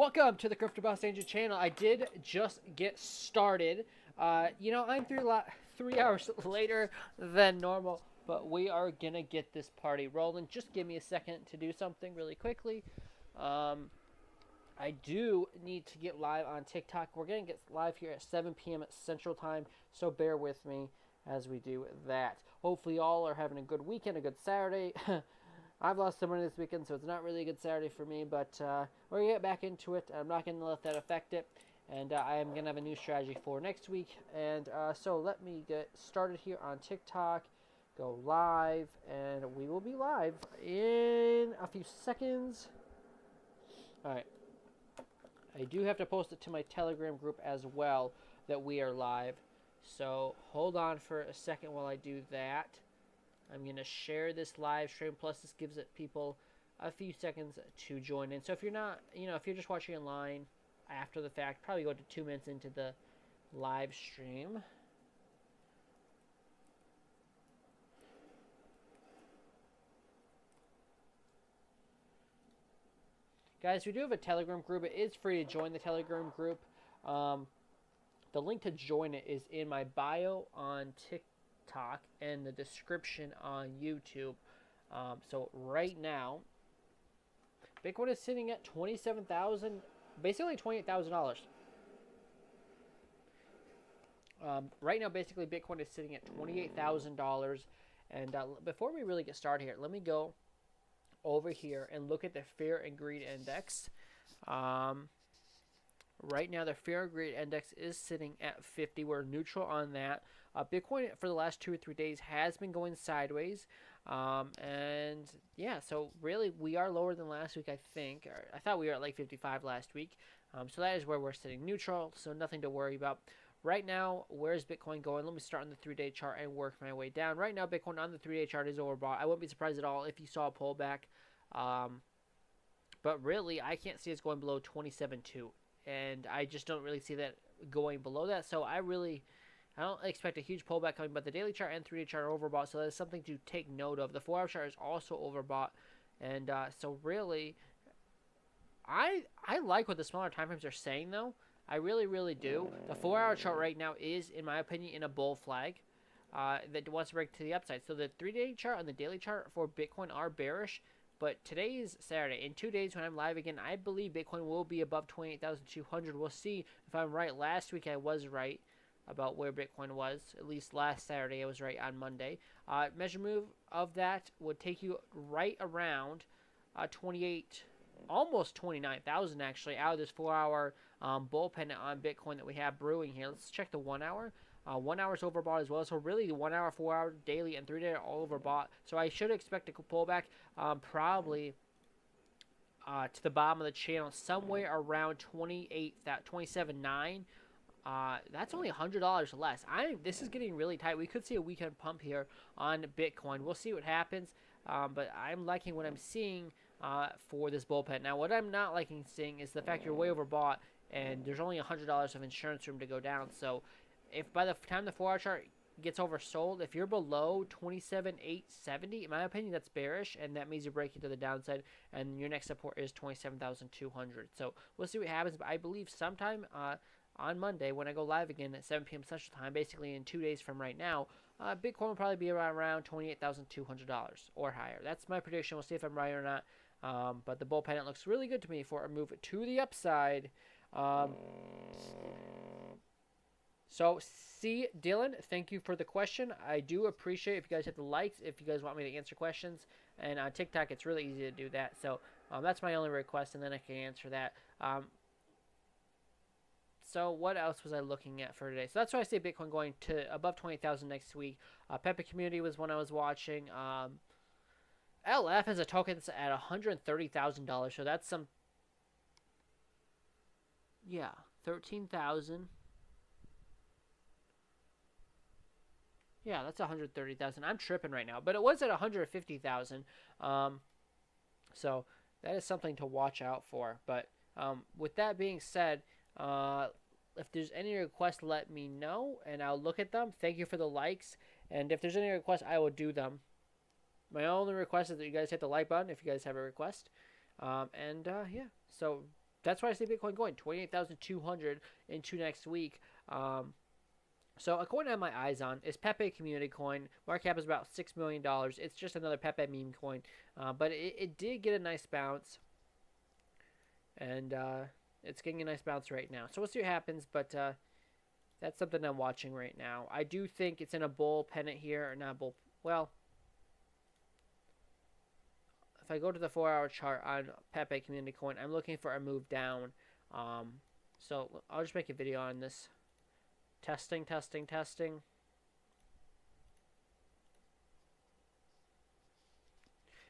Welcome to the Crypto Boss Angel channel. I did just get started. I'm 3 hours later than normal, but we are gonna get this party rolling. Just give me a second to do something really quickly. I do need to get live on TikTok. We're gonna get live here at 7 p.m. Central Time, so bear with me as we do that. Hopefully, all are having a good weekend, a good Saturday. I've lost some money this weekend, so it's not really a good Saturday for me, but we're going to get back into it. I'm not going to let that affect it, and I am going to have a new strategy for next week. And so let me get started here on TikTok, go live, and we will be live in a few seconds. All right. I do have to post it to my Telegram group as well that we are live, so hold on for a second while I do that. I'm going to share this live stream, plus this gives it people a few seconds to join in. So if you're not, if you're just watching online after the fact, probably go to 2 minutes into the live stream. Guys, we do have a Telegram group. It is free to join the Telegram group. The link to join it is in my bio on TikTok and the description on YouTube. So right now, Bitcoin is sitting at $27,000, basically $28,000. Right now, basically, Bitcoin is sitting at $28,000. And before we really get started here, let me go over here and look at the Fear and Greed Index. Right now, the Fear and Greed Index is sitting at 50. We're neutral on that. Bitcoin for the last 2 or 3 days has been going sideways. And yeah, so really we are lower than last week, I think. I thought we were at like 55 last week. So that is where we're sitting neutral, so nothing to worry about. Right now, where's Bitcoin going? Let me start on the 3-day chart and work my way down. Right now, Bitcoin on the 3-day chart is overbought. I wouldn't be surprised at all if you saw a pullback. But really, I can't see us going below 27.2. And I just don't really see that going below that. So I don't expect a huge pullback coming, but the daily chart and 3-day chart are overbought, so that is something to take note of. The 4-hour chart is also overbought, and so really, I like what the smaller time frames are saying, though. I really, really do. The 4-hour chart right now is, in my opinion, in a bull flag that wants to break to the upside. So the 3-day chart and the daily chart for Bitcoin are bearish, but today is Saturday. In 2 days when I'm live again, I believe Bitcoin will be above 28,200. We'll see if I'm right. Last week I was right about where Bitcoin was. At least last Saturday I was right on Monday. Measure move of that would take you right around 28, almost 29,000 actually, out of this 4-hour bull pennant on Bitcoin that we have brewing here. Let's check the 1 hour. 1 hour is overbought as well. So really the 1 hour, 4 hour, daily, and 3-day are all overbought. So I should expect a pullback probably to the bottom of the channel somewhere around 27.9. That's only $100 less. This is getting really tight. We could see a weekend pump here on Bitcoin. We'll see what happens. But I'm liking what I'm seeing for this bullpen. Now, what I'm not liking seeing is the fact you're way overbought and there's only $100 of insurance room to go down. So if by the time the 4-hour chart gets oversold, if you're below 27,870, in my opinion, that's bearish, and that means you're breaking to the downside, and your next support is 27,200. So we'll see what happens, but I believe sometime on Monday, when I go live again at 7 p.m. Central Time, basically in 2 days from right now, Bitcoin will probably be around $28,200 or higher. That's my prediction. We'll see if I'm right or not. But the bull pennant looks really good to me for a move to the upside. So, C. Dylan, thank you for the question. I do appreciate if you guys hit the likes, if you guys want me to answer questions. And on TikTok, it's really easy to do that. So, that's my only request, and then I can answer that. So what else was I looking at for today? So that's why I say Bitcoin going to above 20,000 next week. Pepe Community was one I was watching. LF has a token that's at $130,000. So that's some, yeah, 13,000. Yeah, that's 130,000. I'm tripping right now, but it was at 150,000. So that is something to watch out for. But with that being said, if there's any requests, let me know, and I'll look at them. Thank you for the likes, and if there's any requests, I will do them. My only request is that you guys hit the like button if you guys have a request. Yeah, so that's where I see Bitcoin going, 28,200 into next week. So a coin I have my eyes on is Pepe Community Coin. Market cap is about $6 million. It's just another Pepe meme coin. But it did get a nice bounce. And it's getting a nice bounce right now. So we'll see what happens. But that's something I'm watching right now. I do think it's in a bull pennant here. Or not bull. Well, if I go to the 4-hour chart on Pepe Community Coin, I'm looking for a move down. So I'll just make a video on this. Testing.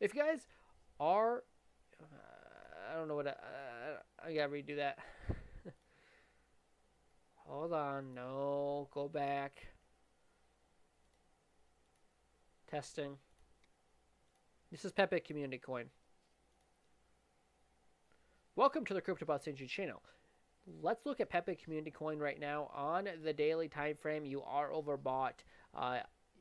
If you guys are, I don't know what I gotta redo that. Hold on, no, go back. Testing. This is Pepe Community Coin. Welcome to the CryptoBots Industry channel. Let's look at Pepe Community Coin right now. On the daily time frame, you are overbought.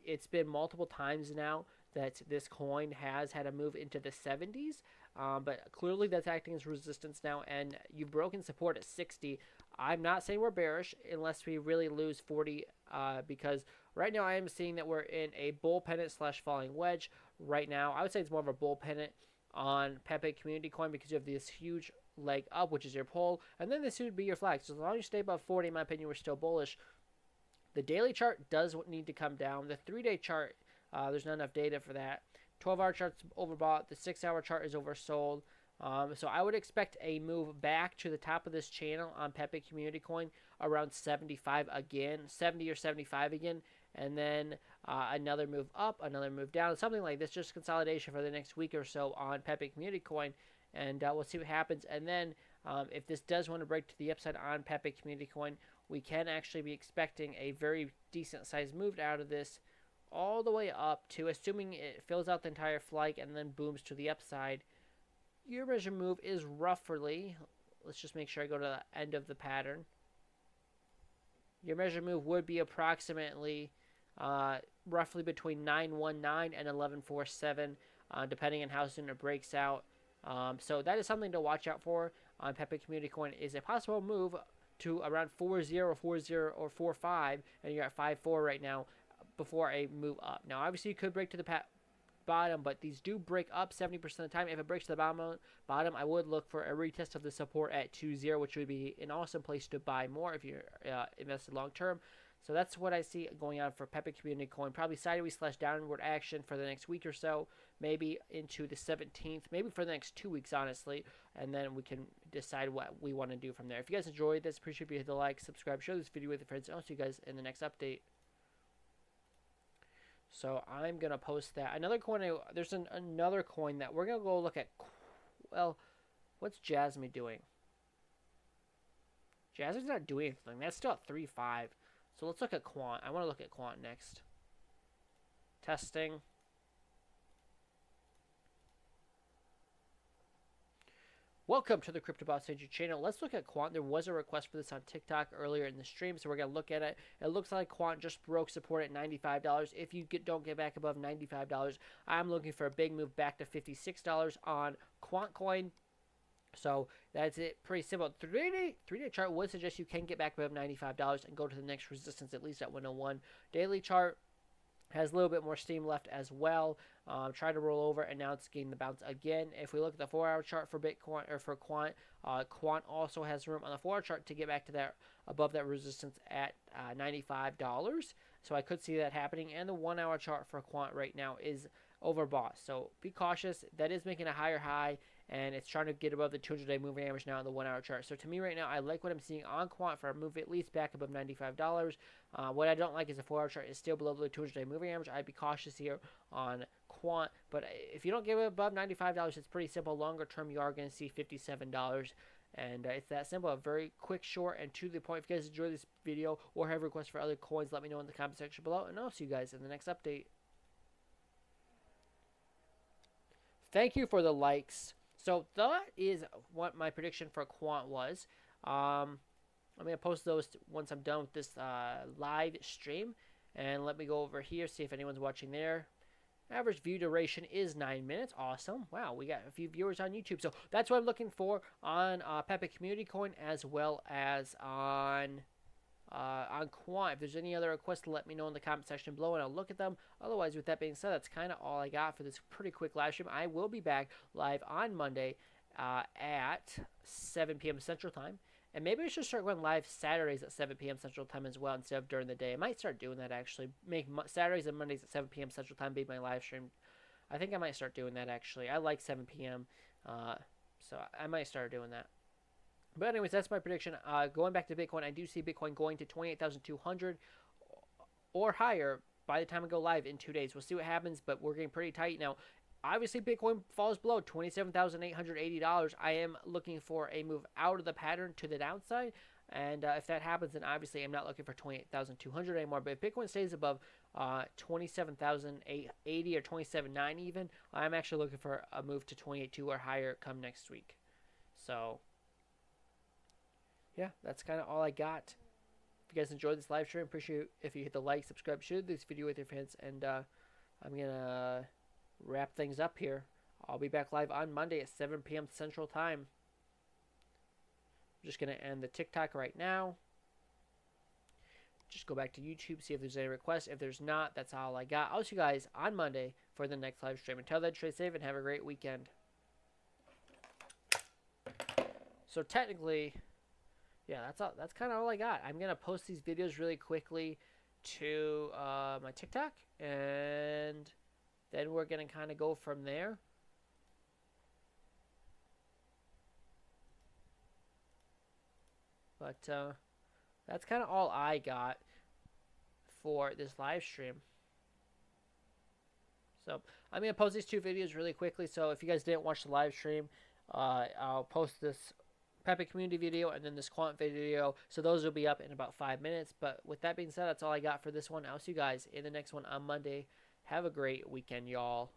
It's been multiple times now that this coin has had a move into the 70s, but clearly that's acting as resistance now, and you've broken support at 60. I'm not saying we're bearish unless we really lose 40, because right now I am seeing that we're in a bull pennant / falling wedge right now. I would say it's more of a bull pennant on Pepe Community Coin because you have this huge leg up, which is your pull, and then this would be your flag. So as long as you stay above 40, in my opinion, we're still bullish. The daily chart does need to come down. The 3-day chart, there's not enough data for that. 12-hour chart's overbought. The 6-hour chart is oversold. So I would expect a move back to the top of this channel on Pepe Community Coin around 75 again, 70 or 75 again, and then another move up, another move down, something like this, just consolidation for the next week or so on Pepe Community Coin. And we'll see what happens. And then if this does want to break to the upside on Pepe Community Coin, we can actually be expecting a very decent sized move out of this all the way up to, assuming it fills out the entire flag and then booms to the upside. Your measure move is roughly, let's just make sure I go to the end of the pattern. Your measure move would be approximately roughly between 919 and 1147, depending on how soon it breaks out. So that is something to watch out for on Pepe Community Coin, is a possible move to around 40 or 40 or 45, and you're at 54 right now before a move up. Now, obviously, you could break to the bottom, but these do break up 70% of the time. If it breaks to the bottom, I would look for a retest of the support at 20, which would be an awesome place to buy more if you're invested long term. So that's what I see going on for Pepe Community Coin. Probably sideways / downward action for the next week or so, maybe into the 17th, maybe for the next 2 weeks, honestly, and then we can decide what we want to do from there. If you guys enjoyed this, appreciate if you hit the like, subscribe, share this video with your friends, and I'll see you guys in the next update. So I'm going to post that. Another coin, there's another coin that we're going to go look at. Well, what's Jasmine doing? Jasmine's not doing anything. That's still at 3.5. So let's look at Quant. I want to look at Quant next. Testing. Welcome to the CryptoBots Industry channel. Let's look at Quant. There was a request for this on TikTok earlier in the stream, so we're going to look at it. It looks like Quant just broke support at $95. If you don't get back above $95, I'm looking for a big move back to $56 on Quant Coin. So that's it. Pretty simple. 3-day chart would suggest you can get back above $95 and go to the next resistance, at least at 101. Daily chart has a little bit more steam left as well. Try to roll over, and now it's getting the bounce again. If we look at the 4-hour chart for Bitcoin or for Quant, Quant also has room on the 4-hour chart to get back to that above that resistance at $95. So I could see that happening. And the 1-hour chart for Quant right now is overbought. So be cautious. That is making a higher high, and it's trying to get above the 200-day moving average now on the 1-hour chart. So to me right now, I like what I'm seeing on Quant for a move at least back above $95. What I don't like is the 4-hour chart is still below the 200-day moving average. I'd be cautious here on Quant. But if you don't get above $95, it's pretty simple. Longer term, you are going to see $57. And it's that simple. A very quick, short, and to the point. If you guys enjoyed this video or have requests for other coins, let me know in the comment section below. And I'll see you guys in the next update. Thank you for the likes. So that is what my prediction for Quant was. I'm going to post those once I'm done with this live stream. And let me go over here, see if anyone's watching there. Average view duration is 9 minutes. Awesome. Wow, we got a few viewers on YouTube. So that's what I'm looking for on Pepe Community Coin, as well as on Quant. If there's any other requests, let me know in the comment section below and I'll look at them. Otherwise, with that being said, that's kind of all I got for this pretty quick live stream. I will be back live on Monday at 7 p.m. Central Time. And maybe I should start going live Saturdays at 7 p.m. Central Time as well instead of during the day. I might start doing that actually. Make Saturdays and Mondays at 7 p.m. Central Time be my live stream. I think I might start doing that actually. I like 7 p.m. So I might start doing that. But anyways, that's my prediction. Going back to Bitcoin, I do see Bitcoin going to 28,200 or higher by the time I go live in 2 days. We'll see what happens, but we're getting pretty tight now. Obviously, Bitcoin falls below $27,880. I am looking for a move out of the pattern to the downside. And if that happens, then obviously I'm not looking for 28,200 anymore. But if Bitcoin stays above 27,880 or 27,900 even, I'm actually looking for a move to 28,200 or higher come next week. So, yeah, that's kind of all I got. If you guys enjoyed this live stream, appreciate it if you hit the like, subscribe, share this video with your friends. And I'm going to wrap things up here. I'll be back live on Monday at 7 p.m. Central Time. I'm just going to end the TikTok right now. Just go back to YouTube, see if there's any requests. If there's not, that's all I got. I'll see you guys on Monday for the next live stream. Until then, stay safe and have a great weekend. So technically, yeah, that's kind of all I got. I'm going to post these videos really quickly to my TikTok, and then we're going to kind of go from there. But that's kind of all I got for this live stream. So I'm going to post these two videos really quickly. So if you guys didn't watch the live stream, I'll post this Pepe community video and then this quant video. So those will be up in about 5 minutes. But with that being said, that's all I got for this one. I'll see you guys in the next one on Monday. Have a great weekend, y'all.